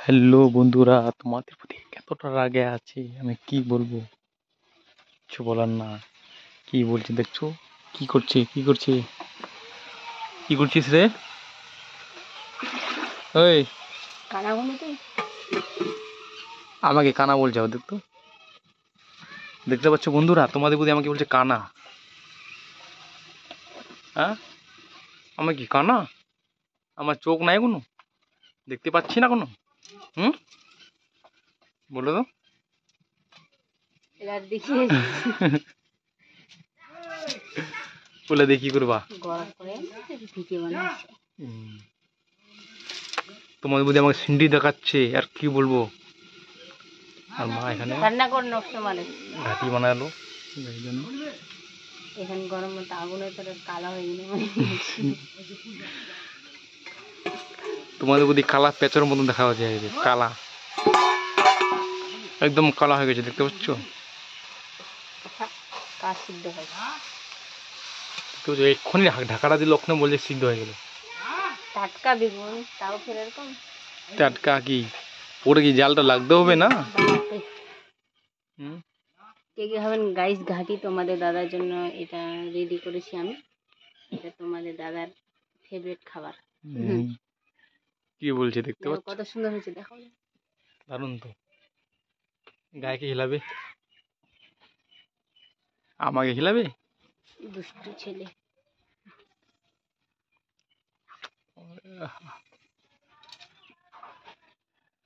Hello বন্ধুরা, তোমাদের প্রতি কতটা রাগে আছি আমি কি বলবো, কিছু বলার না। কি বলছে দেখছো? কি করছিস রে? ওই আমাকে কানা বলছে, দেখতো দেখতে পাচ্ছ বন্ধুরা, তোমাদের প্রতি আমাকে বলছে কানা। হ্যাঁ, আমার কি কানা? আমার চোখ নাই কোনো? দেখতে পাচ্ছি না কোনো? হুম, বলো তো। বলে দিয়ে কি করবা? তোমাদের প্রতি আমাকে সিন্ডি দেখাচ্ছে, আর কি বলবো। আর মা এখানে ঘাটি বানালো, এই জন্য এখন গরম মতো আগুনের তোর কালা হয়ে গেল। তোমাদের প্রতি কালা পেঁচর মতন দেখা যাচ্ছে, এই যে কালা, একদম কালা হয়ে গেছে, দেখতে পাচ্ছ? কাজ সিদ্ধ হয় এক্ষুনি ঢাকাটা দিল, ওখানে বলছে সিদ্ধ হয়ে গেল। টাটকা বেগুন তাও ফের এরকম টাটকা কি? ওটা কি জালটা লাগতে হবে না? কে কে হবেন গাইস? ঘাটি তোমাদের দাদার জন্য এটা রেডি করেছি আমি। এটা তোমাদের দাদার ফেভারিট খাবার। কি বলছে দেখতে পাচ্ছ? কত সুন্দর হয়েছে দেখো, দারুণ তো। গায়কে হিলাবে, আমাকে হিলাবে, দুষ্টু ছেলে।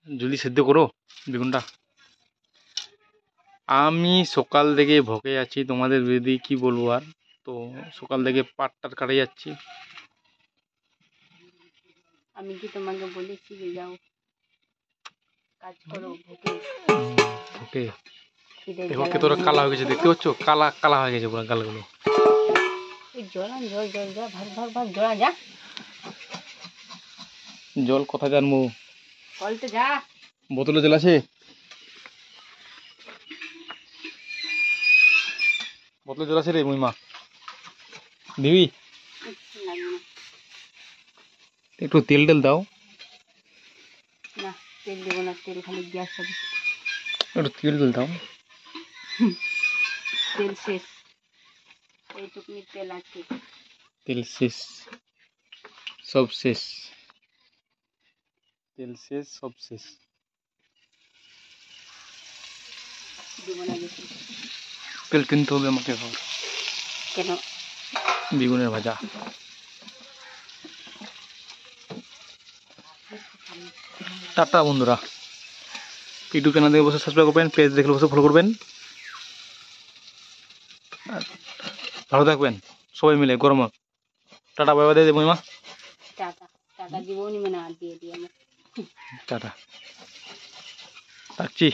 জলদি সেদ্ধ করো বেগুনটা। আমি সকাল থেকে ভকে আছি, তোমাদের দিদি কি বলবো আর। তো সকাল থেকে পাটটার কাটে যাচ্ছি। আমি কি তোমাকে বলেছি যে যাও কাজ করো? ভকে দেখো কতটা কালা হয়ে গেছে, দেখতে পাচ্ছ? কালা কালা হয়ে গেছে পুরো গালগুলো। জল কথা জানবো, বোতলে জল আছে? বোতলে জল আছে রে মহিমা, দিবি? একটু তেল টেল দাও। না, তেল দেবো না, তেল খালি গ্যাস হবে। একটু তেল টেল দাও। তেল শেষ, এইটুকুনি তেল আছে। তেল শেষ, সব শেষ, তেল শেষ, সব শেষ। তেল কিনতে হবে আমাকে। কেন? বেগুনের ভাজা। টাটা বন্ধুরা, ইউটিউব চ্যানেল থেকে বসে সাবস্ক্রাইব করবেন, পেজ দেখলে বসে ফলো করবেন। ভালো থাকবেন সবাই মিলে গরম। টাটা, বাই বাই দে মহিমা। টাটা টাটা দিবনি মানে আর দিয়ে দিই আমার। টাটা, রাখছি।